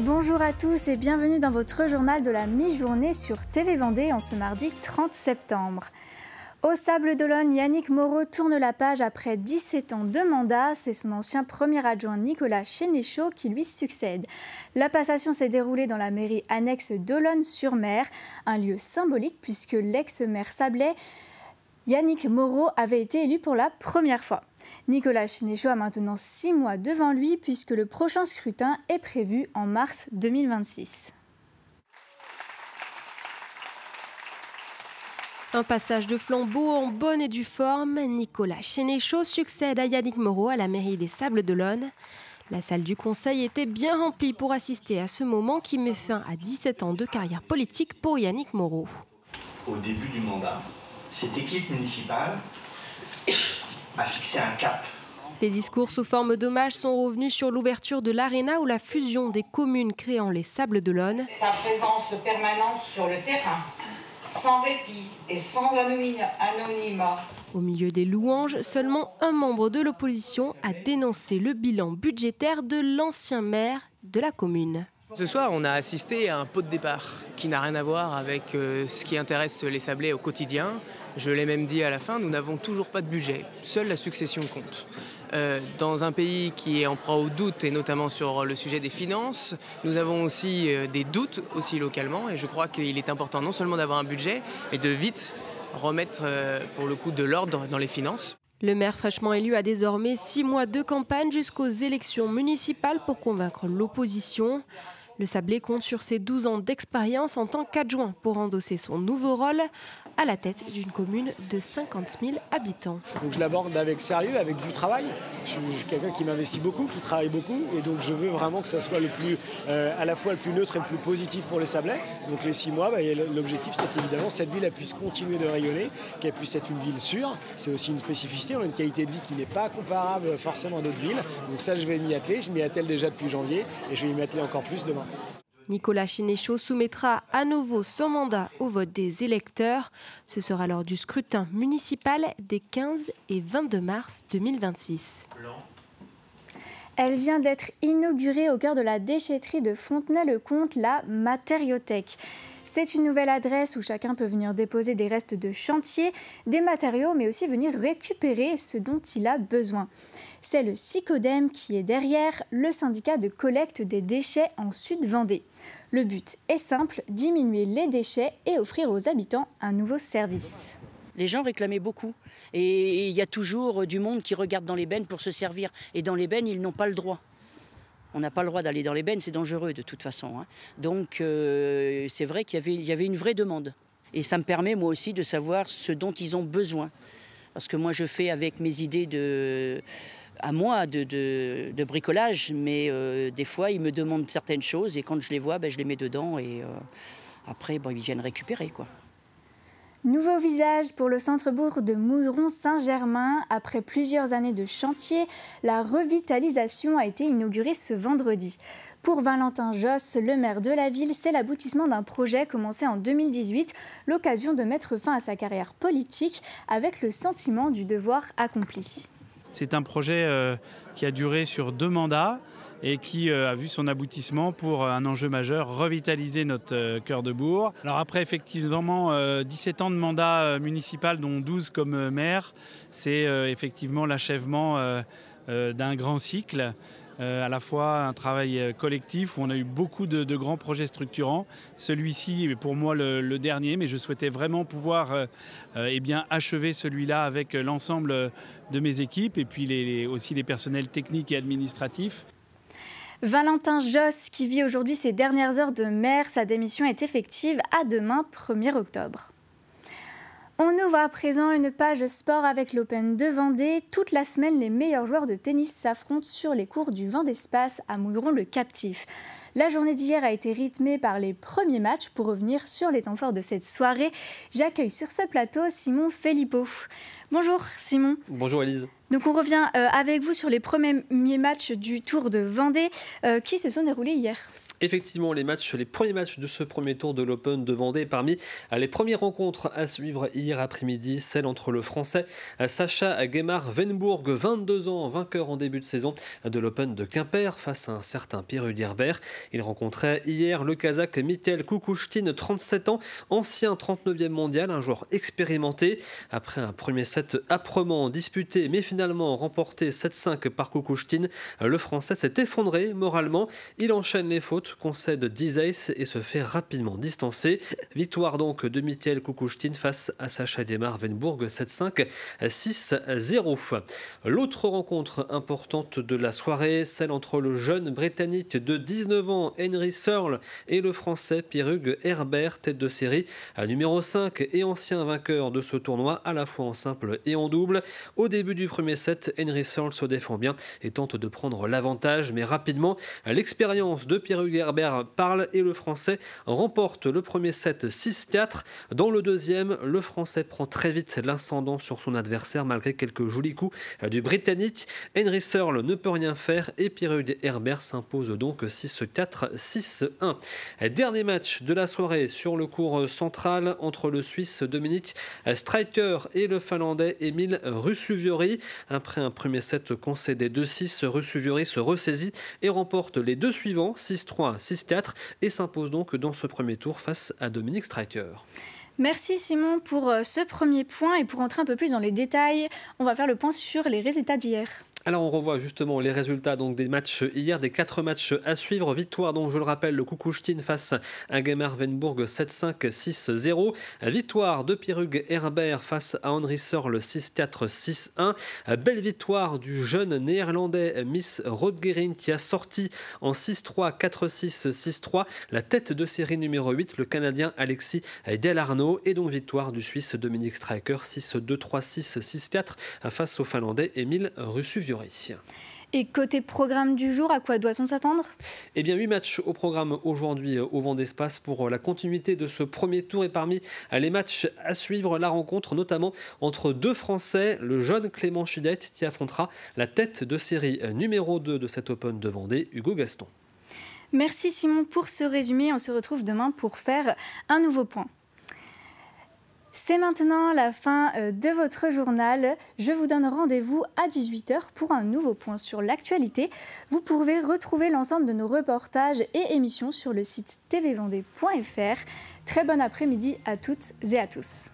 Bonjour à tous et bienvenue dans votre journal de la mi-journée sur TV Vendée en ce mardi 30 septembre. Au Sables d'Olonne, Yannick Moreau tourne la page après 17 ans de mandat. C'est son ancien premier adjoint Nicolas Sénéchault qui lui succède. La passation s'est déroulée dans la mairie annexe d'Olonne-sur-Mer, un lieu symbolique puisque l'ex-maire sablais Yannick Moreau avait été élu pour la première fois. Nicolas Sénéchault a maintenant 6 mois devant lui puisque le prochain scrutin est prévu en mars 2026. Un passage de flambeau en bonne et due forme. Nicolas Sénéchault succède à Yannick Moreau à la mairie des Sables d'Olonne. La salle du Conseil était bien remplie pour assister à ce moment qui met fin à 17 ans de carrière politique pour Yannick Moreau. Au début du mandat, cette équipe municipale a fixé un cap. Les discours sous forme d'hommage sont revenus sur l'ouverture de l'Arena ou la fusion des communes créant les Sables d'Olonne. Ta présence permanente sur le terrain, sans répit et sans anonymat. Au milieu des louanges, seulement un membre de l'opposition a dénoncé le bilan budgétaire de l'ancien maire de la commune. Ce soir, on a assisté à un pot de départ qui n'a rien à voir avec ce qui intéresse les Sablés au quotidien. Je l'ai même dit à la fin, nous n'avons toujours pas de budget. Seule la succession compte. Dans un pays qui est en proie au doute, et notamment sur le sujet des finances, nous avons aussi des doutes aussi localement. Et je crois qu'il est important non seulement d'avoir un budget, mais de vite remettre pour le coup de l'ordre dans les finances. Le maire fraîchement élu a désormais 6 mois de campagne jusqu'aux élections municipales pour convaincre l'opposition. Le Sablé compte sur ses 12 ans d'expérience en tant qu'adjoint pour endosser son nouveau rôle à la tête d'une commune de 50 000 habitants. Donc je l'aborde avec sérieux, avec du travail. Je suis quelqu'un qui m'investit beaucoup, qui travaille beaucoup, et donc je veux vraiment que ça soit à la fois le plus neutre et le plus positif pour les Sablais. Donc les 6 mois, l'objectif c'est qu'évidemment cette ville puisse continuer de rayonner, qu'elle puisse être une ville sûre. C'est aussi une spécificité, on a une qualité de vie qui n'est pas comparable forcément à d'autres villes. Donc ça je vais m'y atteler, je m'y attelle déjà depuis janvier et je vais m'y atteler encore plus demain. Nicolas Sénéchault soumettra à nouveau son mandat au vote des électeurs. Ce sera lors du scrutin municipal des 15 et 22 mars 2026. Elle vient d'être inaugurée au cœur de la déchetterie de Fontenay-le-Comte, la Matériothèque. C'est une nouvelle adresse où chacun peut venir déposer des restes de chantier, des matériaux, mais aussi venir récupérer ce dont il a besoin. C'est le SICODEM qui est derrière, le syndicat de collecte des déchets en Sud-Vendée. Le but est simple, diminuer les déchets et offrir aux habitants un nouveau service. Les gens réclamaient beaucoup et il y a toujours du monde qui regarde dans les bennes pour se servir. Et dans les bennes, ils n'ont pas le droit. On n'a pas le droit d'aller dans les bennes, c'est dangereux de toute façon. Donc c'est vrai qu'il y avait une vraie demande. Et ça me permet moi aussi de savoir ce dont ils ont besoin. Parce que moi je fais avec mes idées de bricolage, mais des fois ils me demandent certaines choses et quand je les vois, je les mets dedans et après ils viennent récupérer quoi. Nouveau visage pour le centre-bourg de Mouilleron-Saint-Germain. Après plusieurs années de chantier, la revitalisation a été inaugurée ce vendredi. Pour Valentin Josse, le maire de la ville, c'est l'aboutissement d'un projet commencé en 2018, l'occasion de mettre fin à sa carrière politique avec le sentiment du devoir accompli. C'est un projet qui a duré sur 2 mandats et qui a vu son aboutissement pour un enjeu majeur, revitaliser notre cœur de bourg. Alors après effectivement 17 ans de mandat municipal, dont 12 comme maire, c'est effectivement l'achèvement d'un grand cycle. À la fois un travail collectif où on a eu beaucoup de grands projets structurants. Celui-ci est pour moi le dernier, mais je souhaitais vraiment pouvoir achever celui-là avec l'ensemble de mes équipes et puis aussi les personnels techniques et administratifs. Valentin Josse, qui vit aujourd'hui ses dernières heures de maire, sa démission est effective à demain, 1er octobre. On ouvre à présent une page sport avec l'Open de Vendée. Toute la semaine, les meilleurs joueurs de tennis s'affrontent sur les cours du Vendespace à Mouilleron-le-Captif. La journée d'hier a été rythmée par les premiers matchs. Pour revenir sur les temps forts de cette soirée, j'accueille sur ce plateau Simon Philippot. Bonjour Simon. Bonjour Elise. Donc on revient avec vous sur les premiers matchs du Tour de Vendée qui se sont déroulés hier. Effectivement, les premiers matchs de ce premier tour de l'Open de Vendée, parmi les premières rencontres à suivre hier après-midi, celle entre le Français Sacha Guemar-Venbourg, 22 ans, vainqueur en début de saison de l'Open de Quimper face à un certain Pierre-Hugues Herbert. Il rencontrait hier le Kazakh Mikhail Kukushkin, 37 ans, ancien 39e mondial, un joueur expérimenté. Après un premier set âprement disputé, mais finalement remporté 7-5 par Kukushkin, le Français s'est effondré moralement. Il enchaîne les fautes, concède 10 aces et se fait rapidement distancer. Victoire donc de Mikhail Kukushkin face à Sacha Guemar-Venbourg, 7-5, 6-0. L'autre rencontre importante de la soirée, celle entre le jeune Britannique de 19 ans Henry Searle et le Français Pierre-Hugues Herbert, tête de série numéro 5 et ancien vainqueur de ce tournoi à la fois en simple et en double. Au début du premier set, Henry Searle se défend bien et tente de prendre l'avantage, mais rapidement l'expérience de Pierre-Hugues Herbert parle et le Français remporte le premier set 6-4. Dans le deuxième, le Français prend très vite l'ascendant sur son adversaire malgré quelques jolis coups du Britannique. Henry Searle ne peut rien faire et Pierre-Hugues Herbert s'impose donc 6-4, 6-1. Dernier match de la soirée sur le court central entre le Suisse Dominic Streicher et le Finlandais Emil Ruusuvuori. Après un premier set concédé 2-6, Ruusuvuori se ressaisit et remporte les deux suivants, 6-3, 6-4, et s'impose donc dans ce premier tour face à Dominic Streicher. Merci Simon pour ce premier point, et pour entrer un peu plus dans les détails, on va faire le point sur les résultats d'hier. Alors on revoit justement les résultats donc des matchs hier, des 4 matchs à suivre. Victoire donc je le rappelle le Kukushkin face à Guemar-Venbourg 7-5, 6-0. Victoire de Pierre-Hugues Herbert face à Henry Searle 6-4, 6-1. Belle victoire du jeune néerlandais Miss Rodgering qui a sorti en 6-3, 4-6, 6-3 la tête de série numéro 8, le Canadien Alexis Delarno. Et donc victoire du Suisse Dominic Streicher 6-2, 3-6, 6-4 face au Finlandais Emil Ruusuvuori. Et côté programme du jour, à quoi doit-on s'attendre ? Eh bien 8 matchs au programme aujourd'hui au Vendée Space pour la continuité de ce premier tour, et parmi les matchs à suivre, la rencontre notamment entre deux Français, le jeune Clément Chidette qui affrontera la tête de série numéro 2 de cet Open de Vendée, Hugo Gaston. Merci Simon pour ce résumé, on se retrouve demain pour faire un nouveau point. C'est maintenant la fin de votre journal. Je vous donne rendez-vous à 18h pour un nouveau point sur l'actualité. Vous pouvez retrouver l'ensemble de nos reportages et émissions sur le site tvvendée.fr. Très bon après-midi à toutes et à tous.